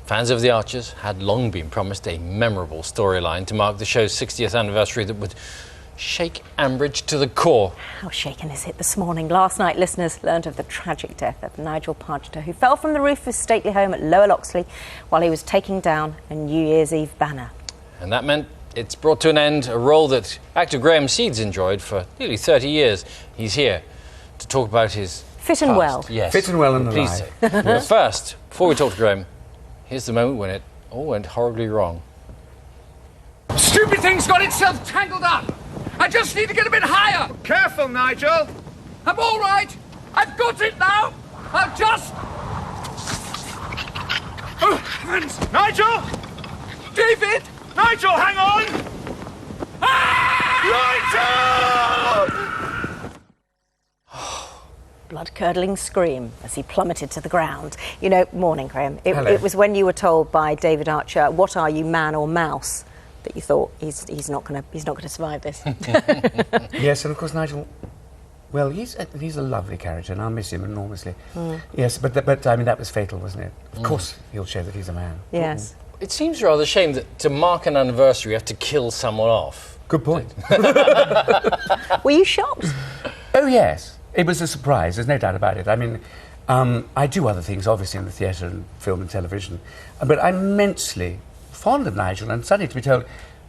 Fans of The Archers had long been promised a memorable storyline to mark the show's 60th anniversary that would shake Ambridge to the core. How shaken is it this morning? Last night, listeners learned of the tragic death of Nigel Pargeter, who fell from the roof of his stately home at Lower Loxley while he was taking down a New Year's Eve banner. And that meant it's brought to an end a role that actor Graham Seeds enjoyed for nearly 30 years. He's here to talk about his Fit and past. well. Yes. Fit and well and Please alive. But first, before we talk to Graham, here's the moment when it all went horribly wrong. Stupid thing's got itself tangled up. I just need to get a bit higher. Careful, Nigel. I'm all right. I've got it now. I'll just... Oh, heavens. Nigel! David! Nigel, hang on! Ah! Nigel! Blood-curdling scream as he plummeted to the ground. You know, morning, Graham. Hello. It was when you were told by David Archer, "What are you, man or mouse?" that you thought he's not going to survive this. Yes, and of course Nigel. Well, he's a lovely character, and I'll miss him enormously. Yes, but I mean that was fatal, wasn't it? Of course, he'll show that he's a man. Yes. It seems rather a shame that to mark an anniversary you have to kill someone off. Good point. Were you shocked? Oh yes, it was a surprise. There's no doubt about it. I mean, I do other things, obviously, in the theatre and film and television, but I'm immensely fond of Nigel, and suddenly to be told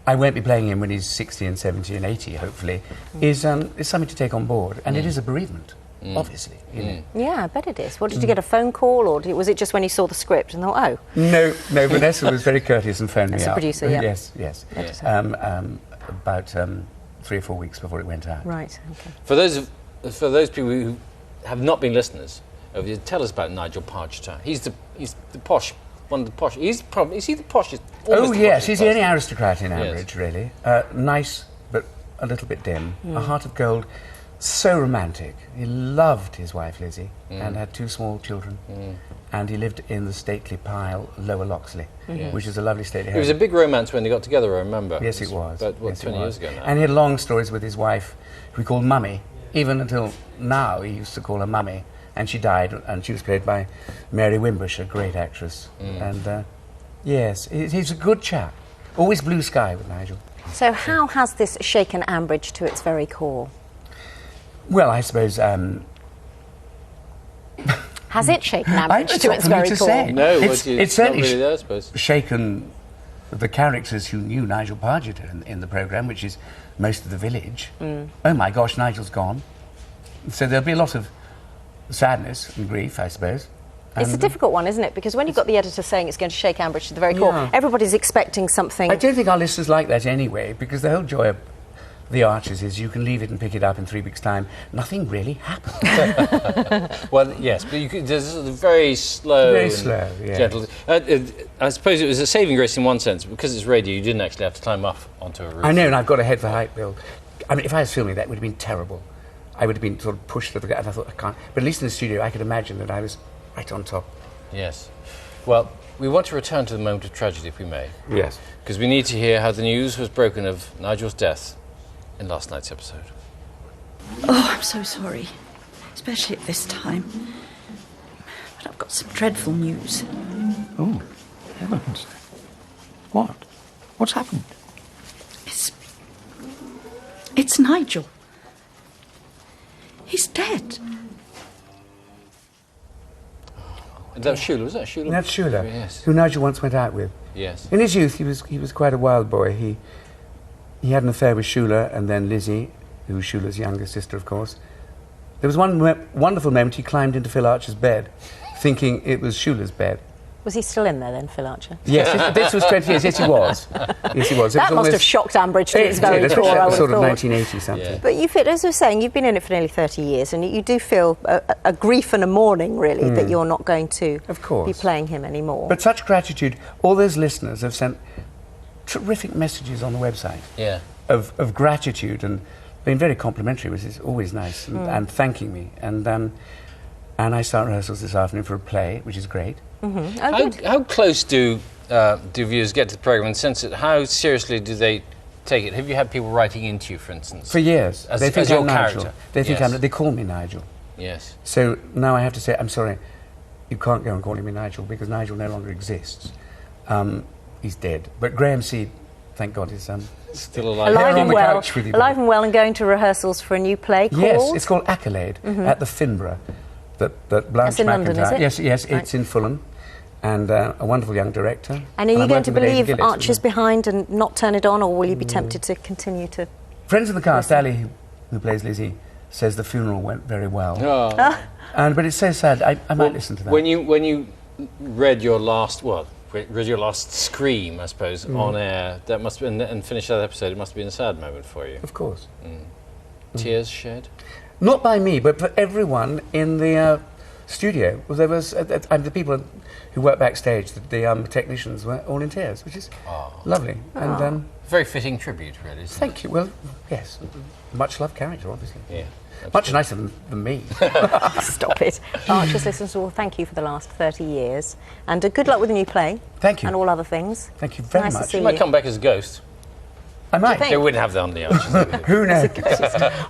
I won't be playing him when he's 60 and 70 and 80, hopefully, is something to take on board, and it is a bereavement, obviously. You know. Yeah, I bet it is. What, did you get a phone call, or was it just when you saw the script and thought, oh? No, Vanessa was very courteous and phoned me That's the up. producer, yeah. Yes. Yeah. About 3 or 4 weeks before it went out. Right, okay. For those people who have not been listeners, tell us about Nigel Pargeter. He's the posh, one of the posh. Is he the poshest? Oh yes, he's the only person? aristocrat in Ambridge, really. Nice, but a little bit dim. A heart of gold, so romantic. He loved his wife Lizzie and had 2 small children. And he lived in the stately pile Lower Loxley, which is a lovely stately home. It was a big romance when they got together, I remember. Yes, it was. About, Yes, 20 years ago now. And he had long stories with his wife, who he called Mummy. Even until now, he used to call her Mummy. And she died, and she was played by Mary Wimbush, a great actress. And yes, he's a good chap. Always blue sky with Nigel. So how has this shaken Ambridge to its very core? Well, I suppose... Has it shaken Ambridge It's to not it's for me very to core? say. No, it's not certainly really there, I suppose. shaken the characters who knew Nigel Pargeter in the programme, which is most of the village. Oh my gosh, Nigel's gone. So there'll be a lot of sadness and grief, I suppose. It's a difficult one, isn't it? Because when you've got the editor saying it's going to shake Ambridge to the very core, Yeah. everybody's expecting something. I don't think our listeners like that anyway, because the whole joy of The Archers is you can leave it and pick it up in 3 weeks' time. Nothing really happened. Well, yes, but there's a very slow, Very and slow, yeah. gentle. I suppose it was a saving grace in one sense because it's radio. You didn't actually have to climb off onto a roof. I know, and I've got a head for height, Bill. I mean, if I was filming that, it would have been terrible. I would have been sort of pushed to the ground, and I thought, I can't. But at least in the studio, I could imagine that I was right on top. Yes. Well, we want to return to the moment of tragedy, if we may. Yes. Because we need to hear how the news was broken of Nigel's death in last night's episode. Oh, I'm so sorry, especially at this time. But I've got some dreadful news. Oh, heavens. What? What's happened? It's Nigel. He's dead. That was Shula, was that Shula? That's Shula, Yes. who Nigel once went out with. Yes. In his youth, he was quite a wild boy. He had an affair with Shula and then Lizzie, who was Shula's younger sister, of course. There was one wonderful moment he climbed into Phil Archer's bed, thinking it was Shula's bed. Was he still in there then, Phil Archer? Yes, this was 20 years. Yes, he was. Yes, he was. That must have shocked Ambridge to its very core, I would have sort of thought. 1980 something. Yeah. But you feel, as we're saying, you've been in it for nearly 30 years, and you do feel a grief and a mourning, really, that you're not going to Of course. be playing him anymore. But such gratitude. All those listeners have sent terrific messages on the website Yeah. of gratitude and been very complimentary, which is always nice, and thanking me. And I start rehearsals this afternoon for a play, which is great. Oh, good. How close do viewers get to the programme in the sense that how seriously do they take it? Have you had people writing into you, for instance? For years. As they think your I'm Nigel. character? They think Yes. they call me Nigel. Yes. So now I have to say, I'm sorry, you can't go on calling me Nigel because Nigel no longer exists. He's dead. But Graham Seed, thank God, is Still alive. Alive on and the well. couch with you. Alive and well, and going to rehearsals for a new play called. Yes, it's called Accolade at the Finborough. That Blanche That's in London, McIntyre. is it? Yes, Right. it's in Fulham, and a wonderful young director. And are you I'm going to working with Aidan believe Gillis. Archer's behind and not turn it on, or will you be tempted to continue to? Friends of the cast, Ali, who plays Lizzie, says the funeral went very well. Oh. But it's so sad. I might listen to that. When you read your last read your last scream, I suppose, on air, that must have been, and finished that episode, it must have been a sad moment for you. Of course. Tears shed? Not by me, but for everyone in the studio. Well, there was the people who work backstage, the technicians were all in tears, which is lovely. And Very fitting tribute, really, isn't thank you. Well, yes, much loved character, obviously. it? Yeah. Much nicer than me. Stop it. Archer's listeners will thank you for the last 30 years, and good luck with the new play. Thank you. And all other things. Thank you very Nice to much. see You might you. come back as a ghost. I might. think? They wouldn't have that on the Archers. Who knows?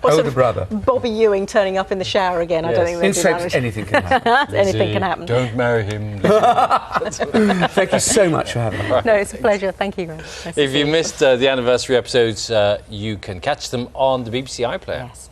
Older brother. Bobby Ewing turning up in the shower again. I don't think In they'd do soaps, that. anything can happen. Anything can happen. Don't marry him. Thank you so much for having me. No, it's a pleasure. Thank you, Graham. Nice to If see you missed the anniversary episodes, you can catch them on the BBC iPlayer. Yes.